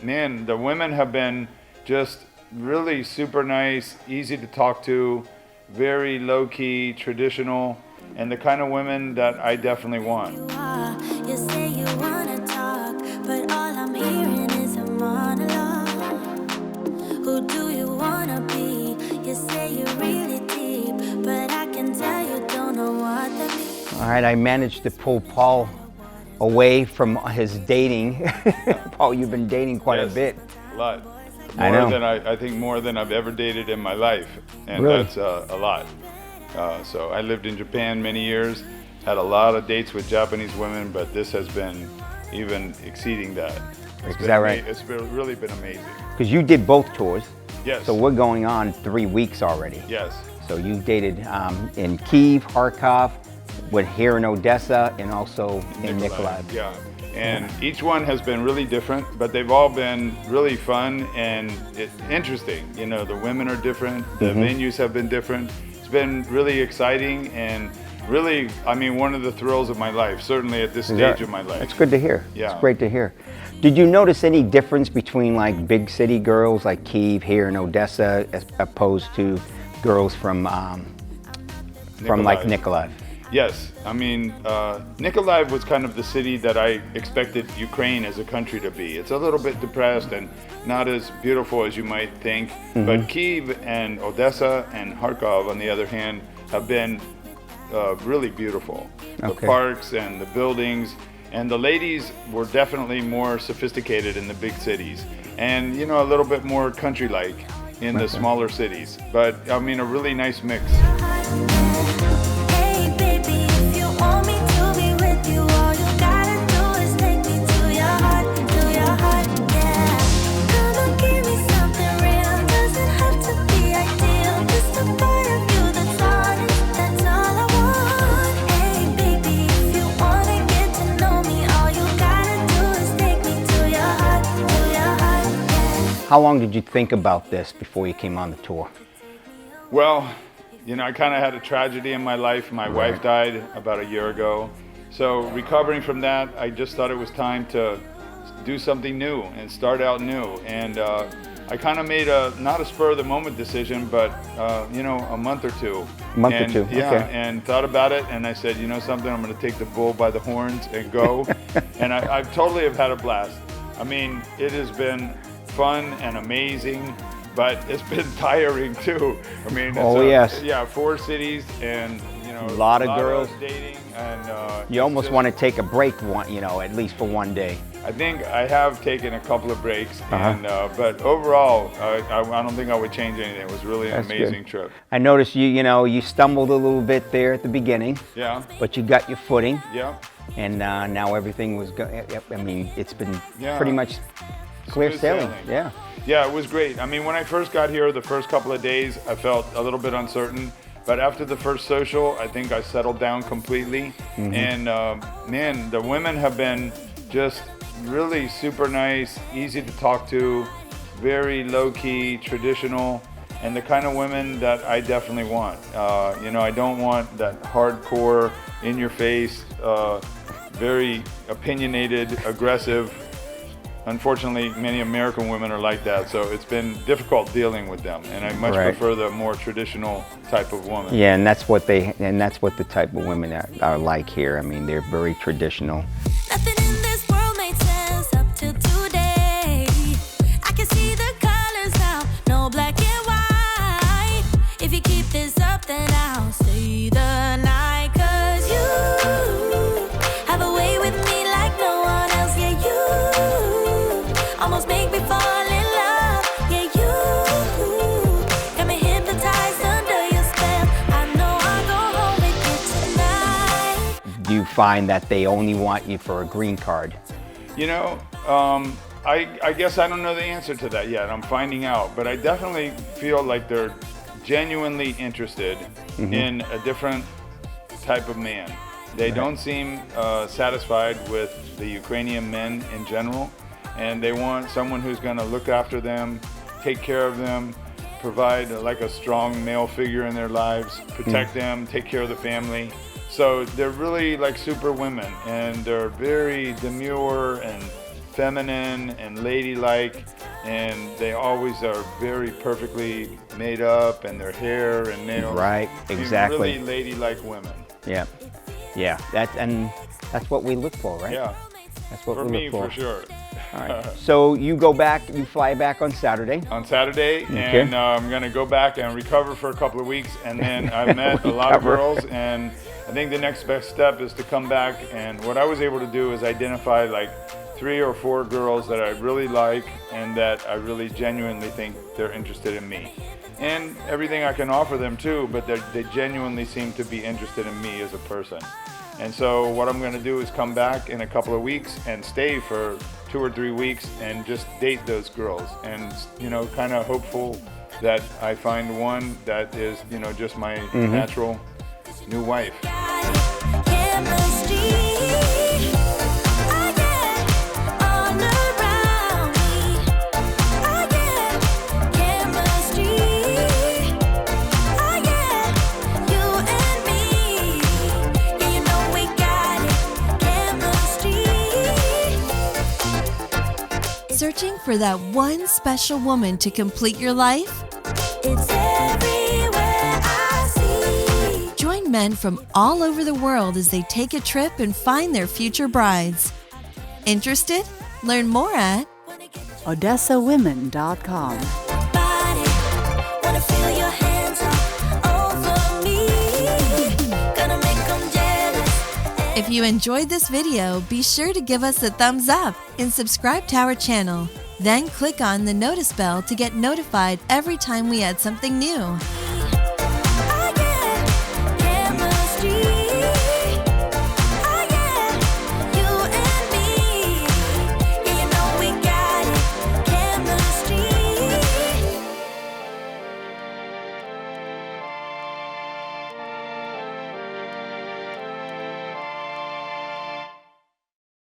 man, the women have been just really super nice, easy to talk to, very low-key, traditional, and the kind of women that I definitely want. You say you wanna talk, but all I'm hearing is a monologue. Who do you wanna be? You say you're really deep, but I can tell you don't know what that means. All right, I managed to pull Paul away from his dating. Paul, you've been dating quite a bit. A lot. I know. I think more than I've ever dated in my life, and really? That's a lot. So I lived in Japan many years, had a lot of dates with Japanese women, but this has been even exceeding that. Is that right? It's really been amazing. Because you did both tours. Yes. So we're going on 3 weeks already. Yes. So you dated in Kyiv, Kharkov, with here in Odessa, and also in Nikolaev. Yeah. And each one has been really different, but they've all been really fun and interesting. You know, the women are different, the venues have been different. It's been really exciting and really, I mean, one of the thrills of my life, certainly at this stage of my life. That's good to hear. Yeah. It's great to hear. Did you notice any difference between like big city girls like Kyiv here in Odessa as opposed to girls from like Nikolaev? Yes, I mean, Nikolaev was kind of the city that I expected Ukraine as a country to be. It's a little bit depressed and not as beautiful as you might think, but Kyiv and Odessa and Kharkov, on the other hand, have been really beautiful. The parks and the buildings, and the ladies were definitely more sophisticated in the big cities, and you know, a little bit more country-like in the smaller cities. But I mean, a really nice mix. How long did you think about this before you came on the tour? Well, you know, I kind of had a tragedy in my life. My wife died about a year ago. So recovering from that, I just thought it was time to do something new and start out new. And I kind of made not a spur of the moment decision, but you know, a month or two. Yeah, and thought about it, and I said, you know something, I'm going to take the bull by the horns and go. And I totally have had a blast. I mean, it has been fun and amazing, but it's been tiring too. I mean, yeah, 4 cities and you know, a lot of girls dating, and you almost want to take a break, you know, at least for one day. I think I have taken a couple of breaks, and but overall, I don't think I would change anything. It was really an amazing trip. I noticed you stumbled a little bit there at the beginning. Yeah. But you got your footing. Yeah. And now everything was I mean, it's been pretty much clear sailing. Yeah. Yeah, it was great. I mean, when I first got here, the first couple of days, I felt a little bit uncertain. But after the first social, I think I settled down completely. And man, the women have been just really super nice, easy to talk to, very low-key, traditional, and the kind of women that I definitely want. You know, I don't want that hardcore, in-your-face, very opinionated, aggressive. Unfortunately, many American women are like that, so it's been difficult dealing with them, and I much prefer the more traditional type of woman. Yeah, and that's what the type of women are like here. I mean, they're very traditional. Nothing in this world made sense up till today. I can see the colors now, no black and white. If you keep this up, then I'll stay the night. 'Cause you have a way with me like no one else. Yeah, you almost make me fall in love. Yeah, you got me hypnotized under your spell. I know I'll go home with you tonight. Do you find that they only want you for a green card? You know, I guess I don't know the answer to that yet. I'm finding out, but I definitely feel like they're genuinely interested in a different type of man. They don't seem satisfied with the Ukrainian men in general, and they want someone who's going to look after them, take care of them, provide like a strong male figure in their lives, protect them, take care of the family. So they're really like super women, and they're very demure and feminine and ladylike, and they always are very perfectly made up, and their hair and nails. Right, exactly. Really ladylike women. Yeah, yeah. That's what we look for, right? Yeah. That's what For we me, look for. for sure. All right. So you fly back on Saturday. On Saturday, Okay. and I'm gonna go back and recover for a couple of weeks, and then I met a lot of Recover. girls, and I think the next best step is to come back, and what I was able to do is identify like 3 or 4 girls that I really like and that I really genuinely think they're interested in me. And everything I can offer them too, but they genuinely seem to be interested in me as a person. And so what I'm gonna do is come back in a couple of weeks and stay for 2 or 3 weeks and just date those girls, and kind of hopeful that I find one that is just my natural new wife. Chemistry, I get all around me. I get chemistry, I get you and me. Yeah, you know we got it. Chemistry. Searching for that one special woman to complete your life? It's everywhere I see. Join men from all over the world as they take a trip and find their future brides. Interested? Learn more at OdessaWomen.com. Body, wanna feel your hands all over me. Gonna make 'em jealous. If you enjoyed this video, be sure to give us a thumbs up and subscribe to our channel. Then click on the notice bell to get notified every time we add something new.